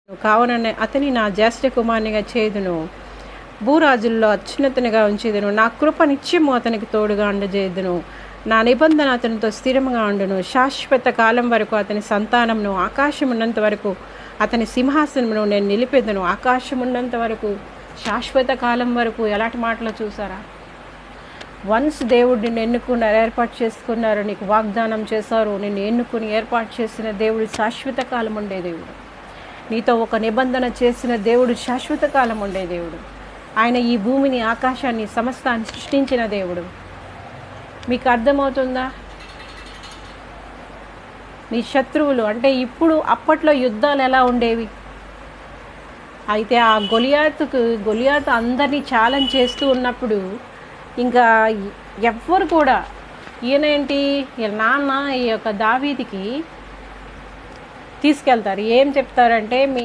కావున అతని నా జ్యేష్ఠ కుమారునిగా చేదును, భూరాజుల్లో అత్యున్నతునిగా ఉంచేదును. నా కృప నిత్యము అతనికి తోడుగా ఉండజేదును. నా నిబంధన అతనితో స్థిరంగా ఉండును. శాశ్వత కాలం వరకు అతని సంతానమును, ఆకాశం ఉన్నంత వరకు అతని సింహాసనమును నేను నిలిపెదను. ఆకాశం ఉన్నంత వరకు, శాశ్వత కాలం వరకు. ఎలాంటి మాటలు చూసారా? వన్స్ దేవుడు నిన్ను ఎన్నుకున్నారు, ఏర్పాటు చేసుకున్నారు, నీకు వాగ్దానం చేశారు. నిన్ను ఎన్నుకుని ఏర్పాటు చేసిన దేవుడు శాశ్వత కాలం ఉండే దేవుడు. నీతో ఒక నిబంధన చేసిన దేవుడు శాశ్వత కాలం ఉండే దేవుడు. ఆయన ఈ భూమిని, ఆకాశాన్ని, సమస్తాన్ని సృష్టించిన దేవుడు. మీకు అర్థమవుతుందా? నీ శత్రువులు అంటే ఇప్పుడు అప్పట్లో యుద్ధాలు ఎలా ఉండేవి? అయితే ఆ గొలియాతు అందరినీ ఛాలెంజ్ చేస్తూ ఉన్నప్పుడు ఇంకా ఎవ్వరు కూడా ఈయనేంటి నాన్న ఈ యొక్క దావీదికి తీసుకెళ్తారు. ఏం చెప్తారంటే,